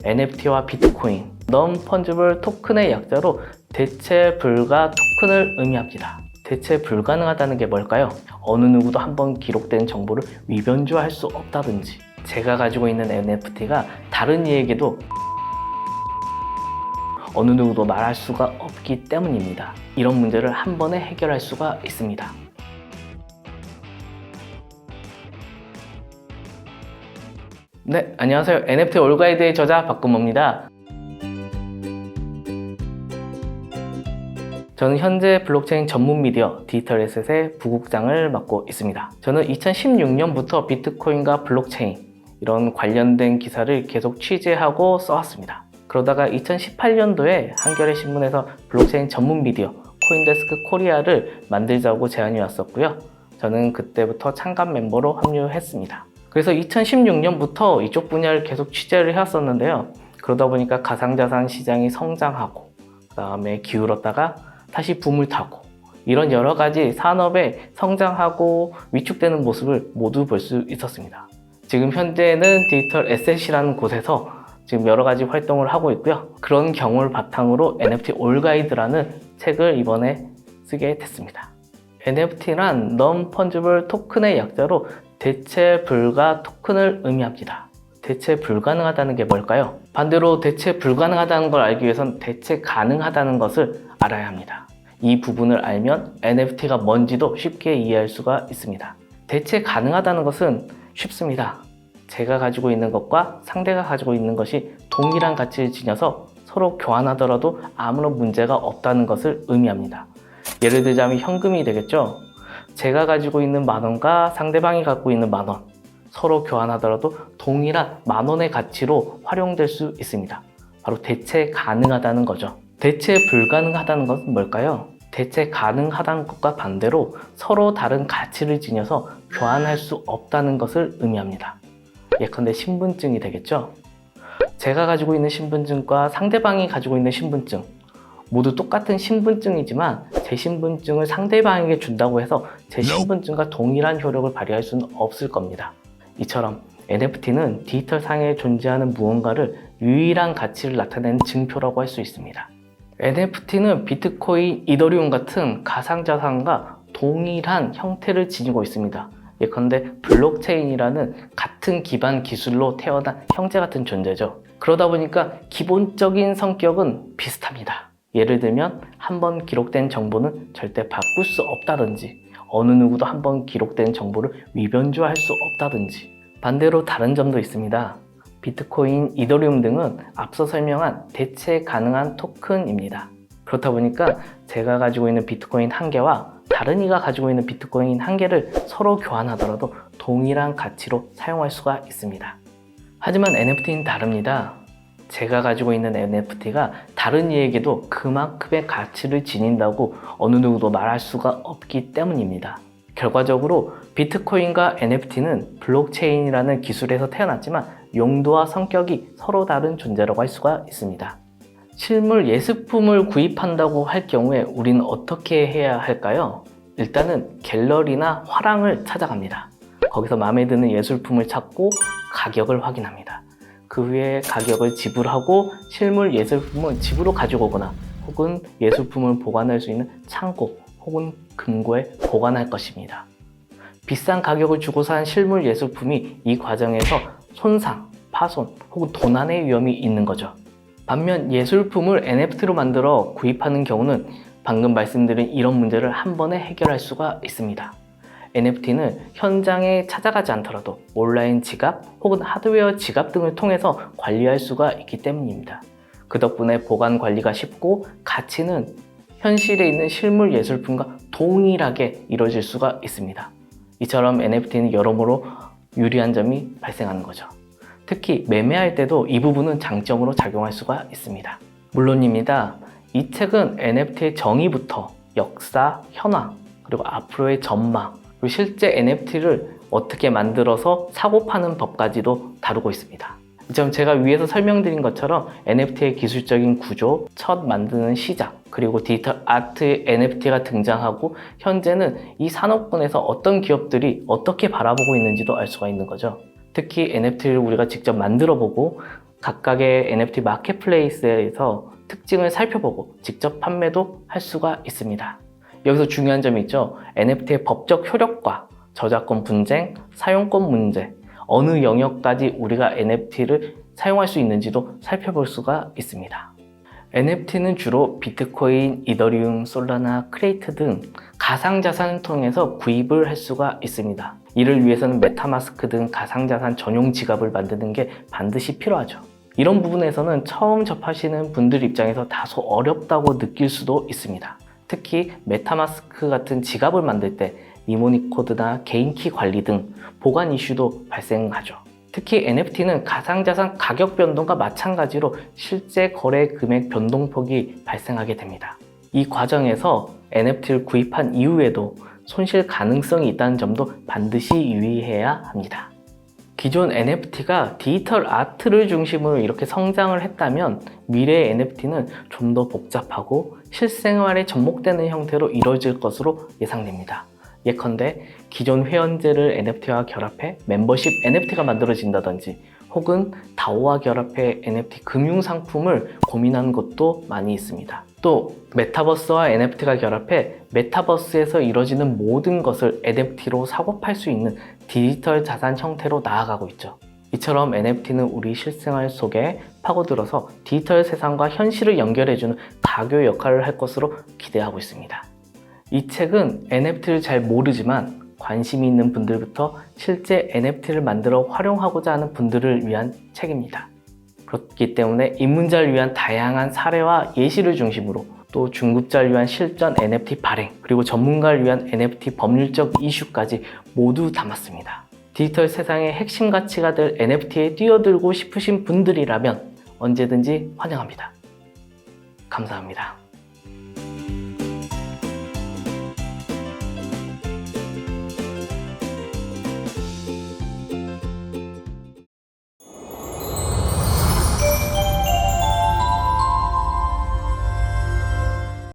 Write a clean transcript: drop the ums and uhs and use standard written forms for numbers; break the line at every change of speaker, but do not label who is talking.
NFT와 비트코인, Non-Fungible 토큰의 약자로 대체 불가 토큰을 의미합니다. 대체 불가능하다는 게 뭘까요? 어느 누구도 한번 기록된 정보를 위변조할 수 없다든지, 제가 가지고 있는 NFT가 다른 이에게도 어느 누구도 말할 수가 없기 때문입니다. 이런 문제를 한 번에 해결할 수가 있습니다. 네, 안녕하세요. NFT 올가이드의 저자 박근모입니다. 저는 현재 블록체인 전문 미디어 디지털에셋의 부국장을 맡고 있습니다. 저는 2016년부터 비트코인과 블록체인 이런 관련된 기사를 계속 취재하고 써왔습니다. 그러다가 2018년도에 한겨레 신문에서 블록체인 전문 미디어 코인데스크 코리아를 만들자고 제안이 왔었고요. 저는 그때부터 창간 멤버로 합류했습니다. 그래서 2016년부터 이쪽 분야를 계속 취재를 해왔었는데요. 그러다 보니까 가상자산 시장이 성장하고 그 다음에 기울었다가 다시 붐을 타고 이런 여러 가지 산업에 성장하고 위축되는 모습을 모두 볼 수 있었습니다. 지금 현재는 디지털 에셋이라는 곳에서 지금 여러 가지 활동을 하고 있고요. 그런 경험을 바탕으로 NFT 올가이드라는 책을 이번에 쓰게 됐습니다. NFT란 Non-Fungible 토큰의 약자로 대체 불가 토큰을 의미합니다. 대체 불가능하다는 게 뭘까요? 반대로 대체 불가능하다는 걸 알기 위해선 대체 가능하다는 것을 알아야 합니다. 이 부분을 알면 NFT가 뭔지도 쉽게 이해할 수가 있습니다. 대체 가능하다는 것은 쉽습니다. 제가 가지고 있는 것과 상대가 가지고 있는 것이 동일한 가치를 지녀서 서로 교환하더라도 아무런 문제가 없다는 것을 의미합니다. 예를 들자면 현금이 되겠죠? 제가 가지고 있는 만원과 상대방이 갖고 있는 만원, 서로 교환하더라도 동일한 만원의 가치로 활용될 수 있습니다. 바로 대체 가능하다는 거죠. 대체 불가능하다는 것은 뭘까요? 대체 가능하다는 것과 반대로 서로 다른 가치를 지녀서 교환할 수 없다는 것을 의미합니다. 예컨대 신분증이 되겠죠? 제가 가지고 있는 신분증과 상대방이 가지고 있는 신분증, 모두 똑같은 신분증이지만 제 신분증을 상대방에게 준다고 해서 제 신분증과 동일한 효력을 발휘할 수는 없을 겁니다. 이처럼 NFT는 디지털 상에 존재하는 무언가를 유일한 가치를 나타내는 증표라고 할 수 있습니다. NFT는 비트코인, 이더리움 같은 가상자산과 동일한 형태를 지니고 있습니다. 예컨대 블록체인이라는 같은 기반 기술로 태어난 형제 같은 존재죠. 그러다 보니까 기본적인 성격은 비슷합니다. 예를 들면 한번 기록된 정보는 절대 바꿀 수 없다든지, 어느 누구도 한번 기록된 정보를 위변조할 수 없다든지, 반대로 다른 점도 있습니다. 비트코인, 이더리움 등은 앞서 설명한 대체 가능한 토큰입니다. 그렇다 보니까 제가 가지고 있는 비트코인 한 개와 다른 이가 가지고 있는 비트코인 한 개를 서로 교환하더라도 동일한 가치로 사용할 수가 있습니다. 하지만 NFT는 다릅니다. 제가 가지고 있는 NFT가 다른 이에게도 그만큼의 가치를 지닌다고 어느 누구도 말할 수가 없기 때문입니다. 결과적으로 비트코인과 NFT는 블록체인이라는 기술에서 태어났지만 용도와 성격이 서로 다른 존재라고 할 수가 있습니다. 실물 예술품을 구입한다고 할 경우에 우리는 어떻게 해야 할까요? 일단은 갤러리나 화廊을 찾아갑니다. 거기서 마음에 드는 예술품을 찾고 가격을 확인합니다. 그 후에 가격을 지불하고 실물 예술품을 집으로 가지고 오거나 혹은 예술품을 보관할 수 있는 창고 혹은 금고에 보관할 것입니다. 비싼 가격을 주고 산 실물 예술품이 이 과정에서 손상, 파손 혹은 도난의 위험이 있는 거죠. 반면 예술품을 NFT로 만들어 구입하는 경우는 방금 말씀드린 이런 문제를 한 번에 해결할 수가 있습니다. NFT는 현장에 찾아가지 않더라도 온라인 지갑 혹은 하드웨어 지갑 등을 통해서 관리할 수가 있기 때문입니다. 그 덕분에 보관 관리가 쉽고 가치는 현실에 있는 실물 예술품과 동일하게 이루어질 수가 있습니다. 이처럼 NFT는 여러모로 유리한 점이 발생하는 거죠. 특히 매매할 때도 이 부분은 장점으로 작용할 수가 있습니다. 물론입니다. 이 책은 NFT의 정의부터 역사, 현황, 그리고 앞으로의 전망, 그리고 실제 NFT를 어떻게 만들어서 사고 파는 법까지도 다루고 있습니다. 이 점 제가 위에서 설명드린 것처럼 NFT의 기술적인 구조, 첫 만드는 시작, 그리고 디지털 아트 NFT가 등장하고 현재는 이 산업군에서 어떤 기업들이 어떻게 바라보고 있는지도 알 수가 있는 거죠. 특히 NFT를 우리가 직접 만들어 보고 각각의 NFT 마켓플레이스에서 특징을 살펴보고 직접 판매도 할 수가 있습니다. 여기서 중요한 점이 있죠. NFT의 법적 효력과 저작권 분쟁, 사용권 문제, 어느 영역까지 우리가 NFT를 사용할 수 있는지도 살펴볼 수가 있습니다. NFT는 주로 비트코인, 이더리움, 솔라나, 크레이트 등 가상자산을 통해서 구입을 할 수가 있습니다. 이를 위해서는 메타마스크 등 가상자산 전용 지갑을 만드는 게 반드시 필요하죠. 이런 부분에서는 처음 접하시는 분들 입장에서 다소 어렵다고 느낄 수도 있습니다. 특히 메타마스크 같은 지갑을 만들 때 니모닉 코드나 개인키 관리 등 보관 이슈도 발생하죠. 특히 NFT는 가상자산 가격 변동과 마찬가지로 실제 거래 금액 변동폭이 발생하게 됩니다. 이 과정에서 NFT를 구입한 이후에도 손실 가능성이 있다는 점도 반드시 유의해야 합니다. 기존 NFT가 디지털 아트를 중심으로 이렇게 성장을 했다면 미래의 NFT는 좀 더 복잡하고 실생활에 접목되는 형태로 이루어질 것으로 예상됩니다. 예컨대 기존 회원제를 NFT와 결합해 멤버십 NFT가 만들어진다든지 혹은 DAO와 결합해 NFT 금융 상품을 고민하는 것도 많이 있습니다. 또 메타버스와 NFT가 결합해 메타버스에서 이루어지는 모든 것을 NFT로 사고 팔 수 있는 디지털 자산 형태로 나아가고 있죠. 이처럼 NFT는 우리 실생활 속에 파고들어서 디지털 세상과 현실을 연결해주는 가교 역할을 할 것으로 기대하고 있습니다. 이 책은 NFT를 잘 모르지만 관심이 있는 분들부터 실제 NFT를 만들어 활용하고자 하는 분들을 위한 책입니다. 그렇기 때문에 입문자를 위한 다양한 사례와 예시를 중심으로 또 중급자를 위한 실전 NFT 발행, 그리고 전문가를 위한 NFT 법률적 이슈까지 모두 담았습니다. 디지털 세상의 핵심 가치가 될 NFT에 뛰어들고 싶으신 분들이라면 언제든지 환영합니다. 감사합니다.